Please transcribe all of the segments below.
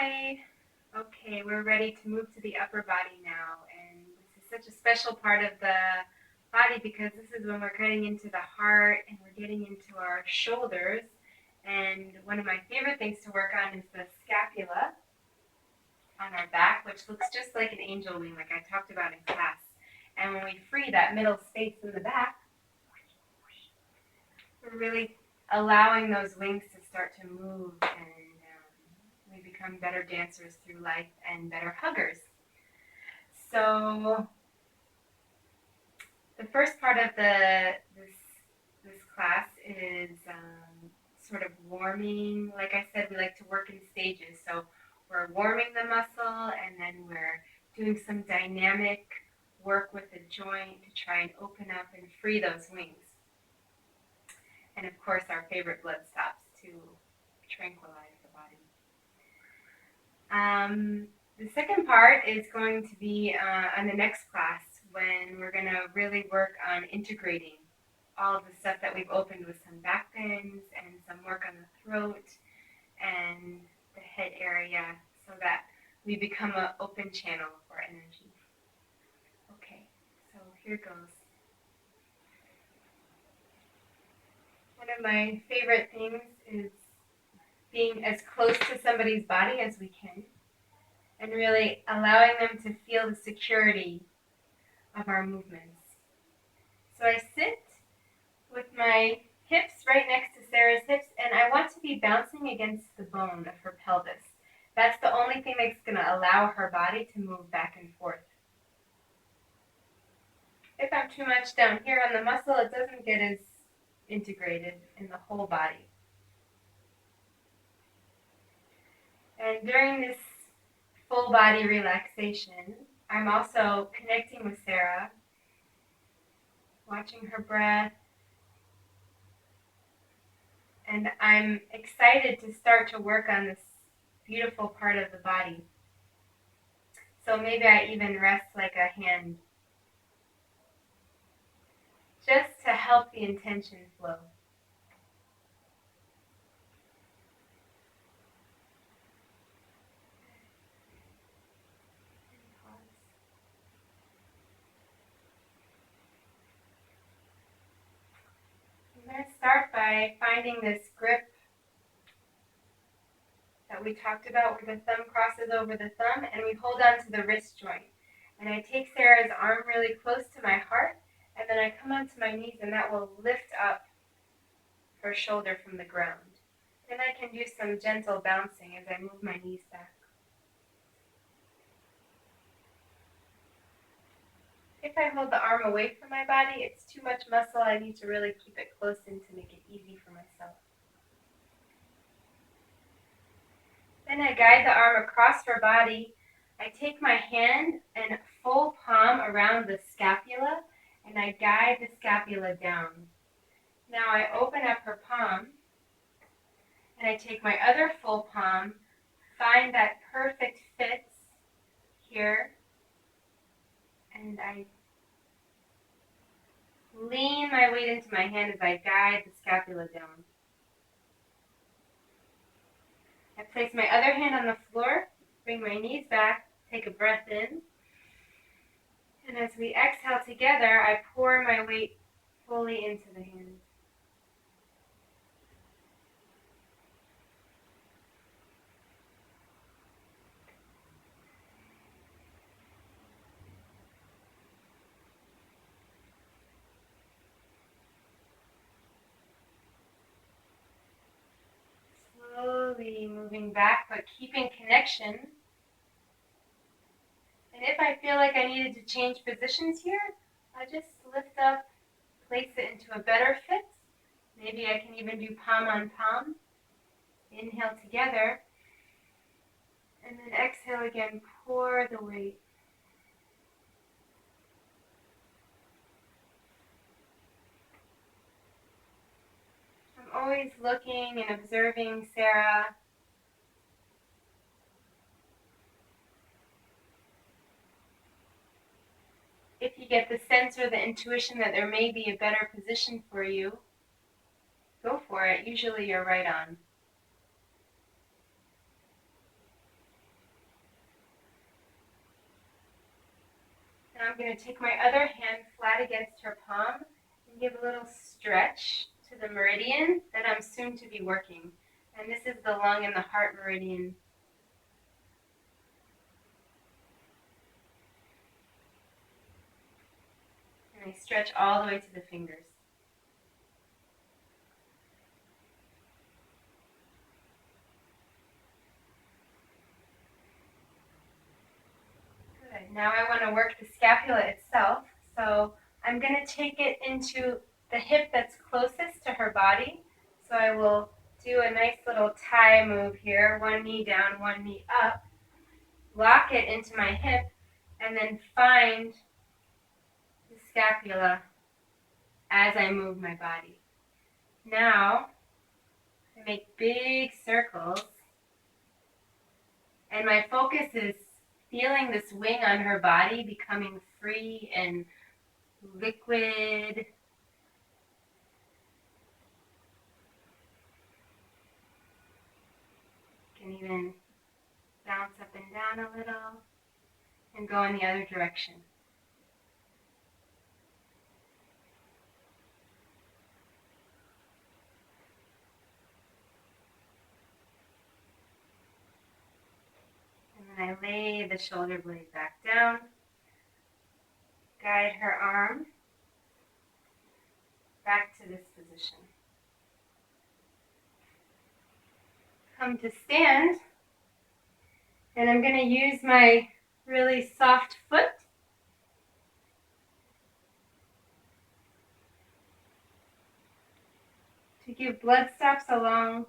Hi. Okay, we're ready to move to the upper body now. And this is such a special part of the body because this is when we're getting into the heart and we're getting into our shoulders. And one of my favorite things to work on is the scapula on our back, which looks just like an angel wing, like I talked about in class. And when we free that middle space in the back, we're really allowing those wings to start to move, and we become better dancers through life and better huggers. So the first part of this class is sort of warming. Like I said, we like to work in stages. So we're warming the muscle, and then we're doing some dynamic work with the joint to try and open up and free those wings. And of course, our favorite blood stops to tranquilize the body. The second part is going to be on the next class when we're going to really work on integrating all of the stuff that we've opened with some back bends and some work on the throat and the head area so that we become an open channel for energy. Okay, so here goes. One of my favorite things is being as close to somebody's body as we can and really allowing them to feel the security of our movements. So I sit with my hips right next to Sarah's hips, and I want to be bouncing against the bone of her pelvis. That's the only thing that's going to allow her body to move back and forth. If I'm too much down here on the muscle, it doesn't get as integrated in the whole body. And during this full body relaxation, I'm also connecting with Sarah, watching her breath, and I'm excited to start to work on this beautiful part of the body. So maybe I even rest like a hand, just to help the intention flow. I'm going to start by finding this grip that we talked about where the thumb crosses over the thumb, and we hold on to the wrist joint. And I take Sarah's arm really close to my heart, and then I come onto my knees, and that will lift up her shoulder from the ground. Then I can do some gentle bouncing as I move my knees back. If I hold the arm away from my body, it's too much muscle. I need to really keep it close in to make it easy for myself. Then I guide the arm across her body. I take my hand and full palm around the scapula, and I guide the scapula down. Now I open up her palm, and I take my other full palm, find that perfect fit here, and I lean my weight into my hand as I guide the scapula down. I place my other hand on the floor, bring my knees back, take a breath in, and as we exhale together, I pour my weight fully into the hand. Slowly moving back, but keeping connection. And if I feel like I needed to change positions here, I just lift up, place it into a better fit. Maybe I can even do palm on palm. Inhale together. And then exhale again, pour the weight. I'm always looking and observing Sarah. If you get the sense or the intuition that there may be a better position for you, go for it. Usually you're right on. Now I'm going to take my other hand flat against her palm and give a little stretch to the meridian that I'm soon to be working. And this is the lung and the heart meridian. And I stretch all the way to the fingers. Good. Now I want to work the scapula itself. So I'm going to take it into the hip that's closest to her body. So I will do a nice little tie move here. One knee down, one knee up. Lock it into my hip and then find the scapula as I move my body. Now I make big circles and my focus is feeling this wing on her body becoming free and liquid. You can even bounce up and down a little and go in the other direction. And then I lay the shoulder blade back down, guide her arm back to this position. Come to stand, and I'm going to use my really soft foot to give blood stops along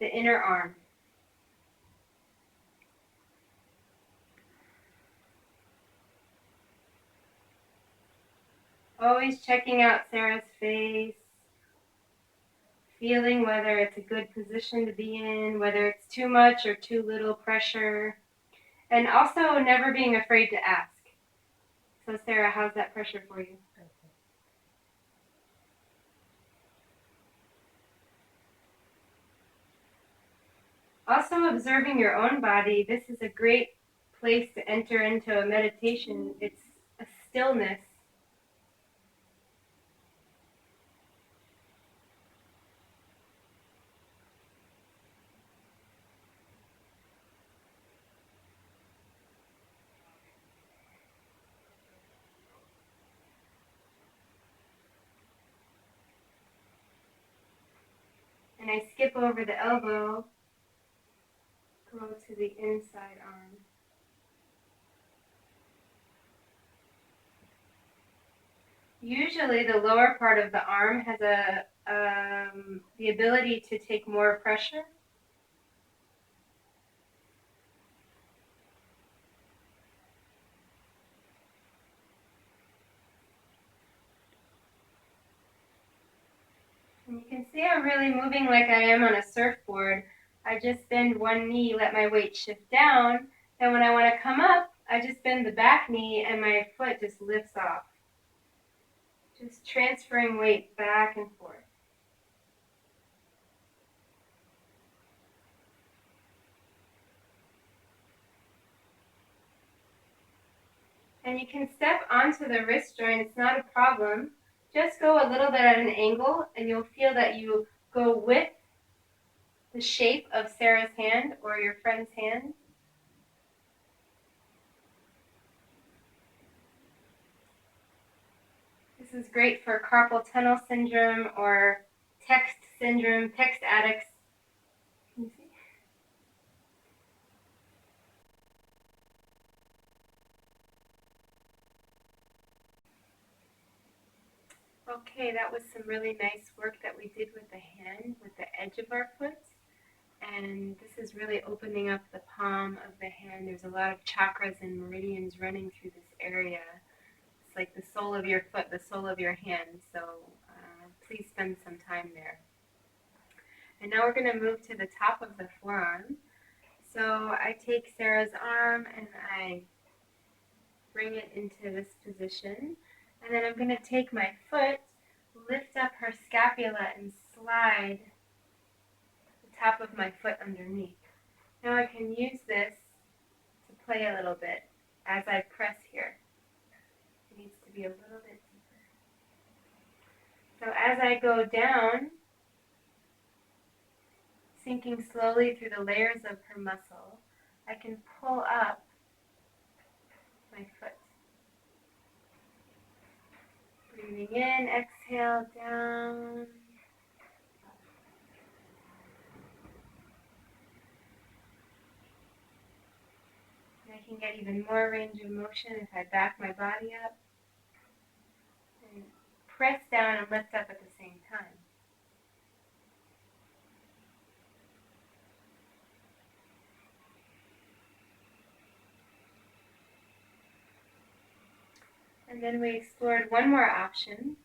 the inner arm. Always checking out Sarah's face, feeling whether it's a good position to be in, whether it's too much or too little pressure, and also never being afraid to ask. So Sarah, how's that pressure for you? Also observing your own body. This is a great place to enter into a meditation. It's a stillness. And I skip over the elbow, go to the inside arm. Usually the lower part of the arm has the ability to take more pressure. And you can see I'm really moving like I am on a surfboard. I just bend one knee, let my weight shift down. Then when I want to come up, I just bend the back knee and my foot just lifts off. Just transferring weight back and forth. And you can step onto the wrist joint, it's not a problem. Just go a little bit at an angle and you'll feel that you go with the shape of Sarah's hand or your friend's hand. This is great for carpal tunnel syndrome or text syndrome, text addicts. Can you see? Okay, that was some really nice work that we did with the hand, with the edge of our foot. And this is really opening up the palm of the hand. There's a lot of chakras and meridians running through this area. It's like the sole of your foot, the sole of your hand. So please spend some time there. And now we're going to move to the top of the forearm. So I take Sarah's arm and I bring it into this position. And then I'm going to take my foot, lift up her scapula, and slide the top of my foot underneath. Now I can use this to play a little bit as I press here. be a little bit deeper. So as I go down, sinking slowly through the layers of her muscle, I can pull up my foot. Breathing in, exhale, down. And I can get even more range of motion if I back my body up and press down and lift up at the same time. And then we explored one more option.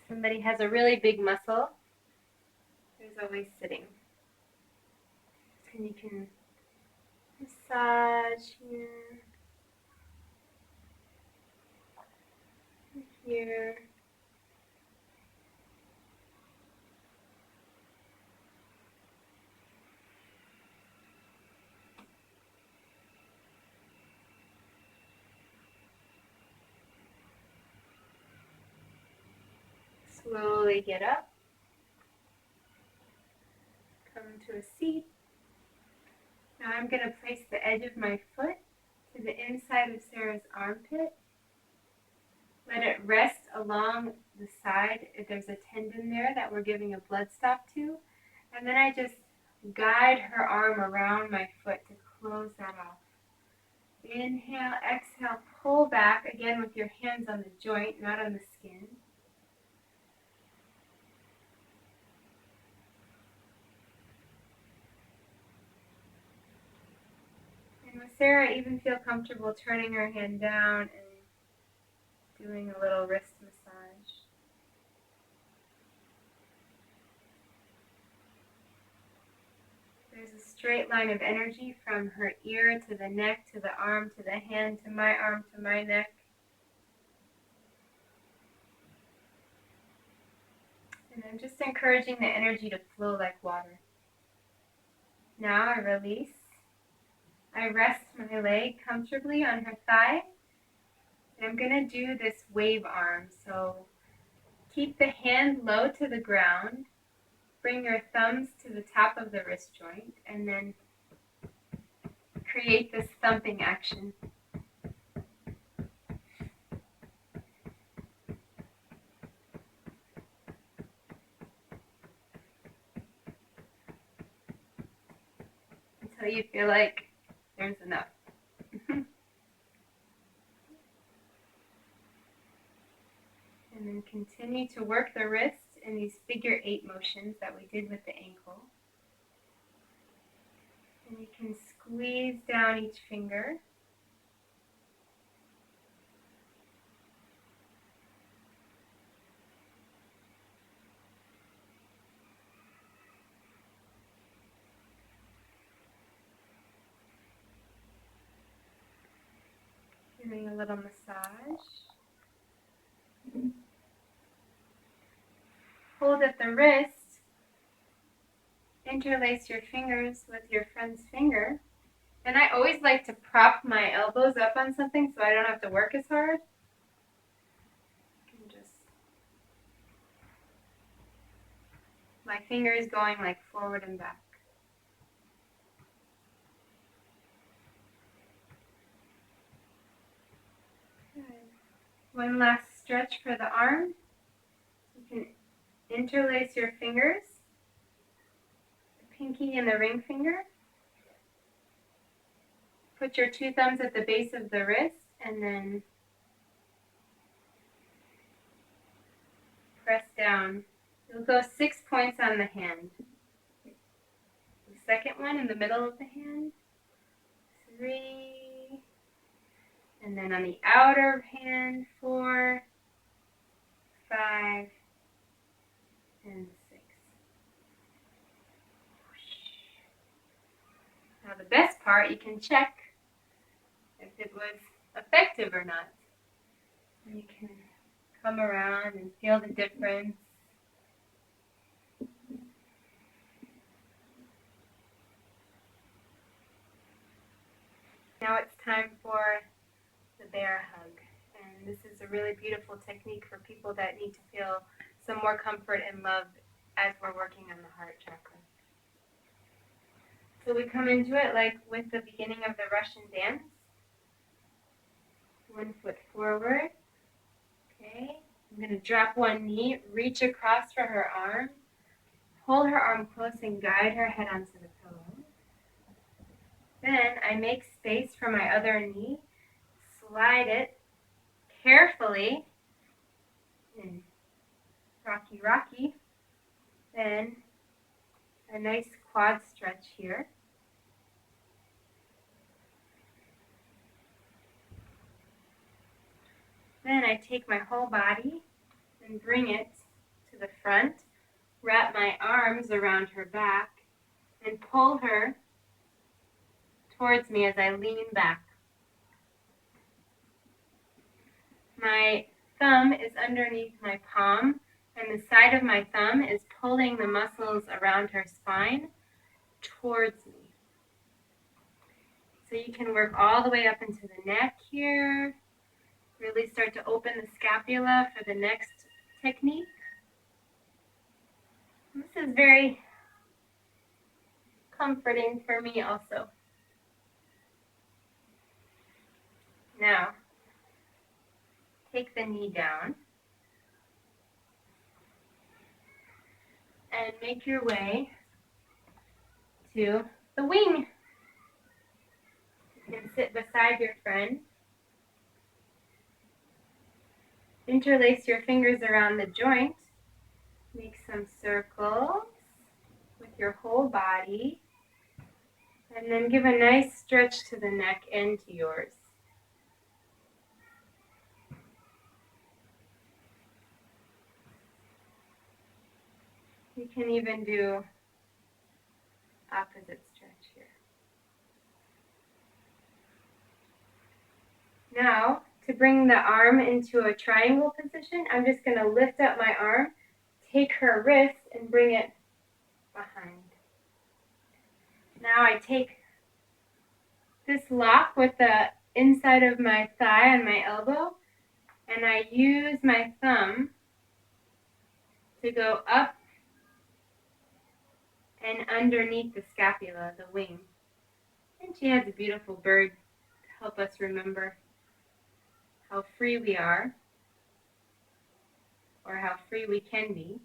Somebody has a really big muscle, there's always sitting. And you can massage here, here. Slowly get up, come to a seat. Now I'm going to place the edge of my foot to the inside of Sarah's armpit. Let it rest along the side. If there's a tendon there that we're giving a blood stop to. And then I just guide her arm around my foot to close that off. Inhale, exhale, pull back again with your hands on the joint, not on the skin. And with Sarah, even feel comfortable turning her hand down and doing a little wrist massage. There's a straight line of energy from her ear to the neck, to the arm, to the hand, to my arm, to my neck. And I'm just encouraging the energy to flow like water. Now I release. I rest my leg comfortably on her thigh. And I'm going to do this wave arm. So keep the hand low to the ground. Bring your thumbs to the top of the wrist joint. And then create this thumping action. Until you feel like there's enough. And then continue to work the wrist in these figure 8 motions that we did with the ankle. And you can squeeze down each finger. Doing a little massage. Hold at the wrist. Interlace your fingers with your friend's finger. And I always like to prop my elbows up on something so I don't have to work as hard. My fingers going like forward and back. Good. One last stretch for the arm. You can interlace your fingers, the pinky and the ring finger. Put your 2 thumbs at the base of the wrist and then press down. You'll go 6 points on the hand. The second one in the middle of the hand, 3, and then on the outer hand, 4, 5, and 6. Now the best part, you can check if it was effective or not. You can come around and feel the difference. time for the bear hug. And this is a really beautiful technique for people that need to feel some more comfort and love as we're working on the heart chakra. So we come into it like with the beginning of the Russian dance. 1 foot forward. Okay. I'm going to drop one knee, reach across for her arm, pull her arm close and guide her head onto the pillow. Then I make space for my other knee, slide it carefully, and rocky, rocky. Then a nice quad stretch here. Then I take my whole body and bring it to the front, wrap my arms around her back, and pull her towards me as I lean back. My thumb is underneath my palm, and the side of my thumb is pulling the muscles around her spine towards me. So you can work all the way up into the neck here. Really start to open the scapula for the next technique. This is very comforting for me also. Now, take the knee down and make your way to the wing. You can sit beside your friend. Interlace your fingers around the joint. Make some circles with your whole body. And then give a nice stretch to the neck and to yours. You can even do opposite stretch here. Now, to bring the arm into a triangle position, I'm just going to lift up my arm, take her wrist, and bring it behind. Now I take this lock with the inside of my thigh and my elbow, and I use my thumb to go up and underneath the scapula, the wing. And she has a beautiful bird to help us remember how free we are, or how free we can be.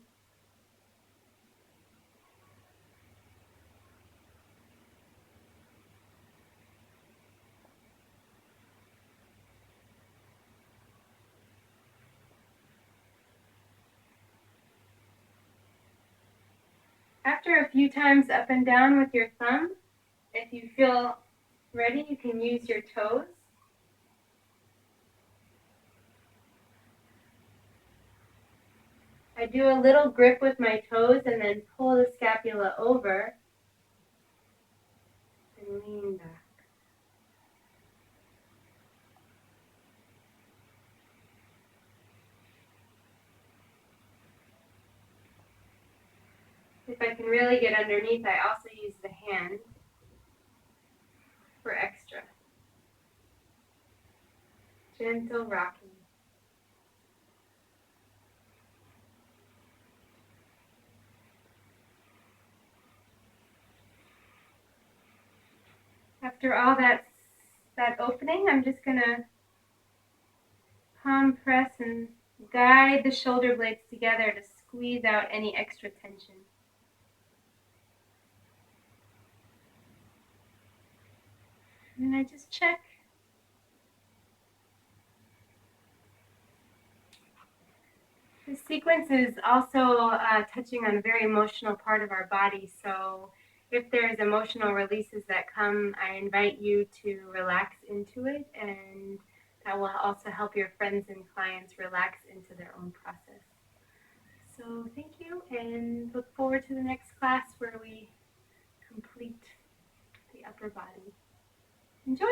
After a few times up and down with your thumb, if you feel ready, you can use your toes. I do a little grip with my toes and then pull the scapula over and lean back. If I can really get underneath, I also use the hand for extra. Gentle rocking. After all that opening, I'm just going to palm press and guide the shoulder blades together to squeeze out any extra tension. And I just check. This sequence is also touching on a very emotional part of our body, so if there's emotional releases that come, I invite you to relax into it, and that will also help your friends and clients relax into their own process. So thank you, and look forward to the next class where we complete the upper body. Enjoy!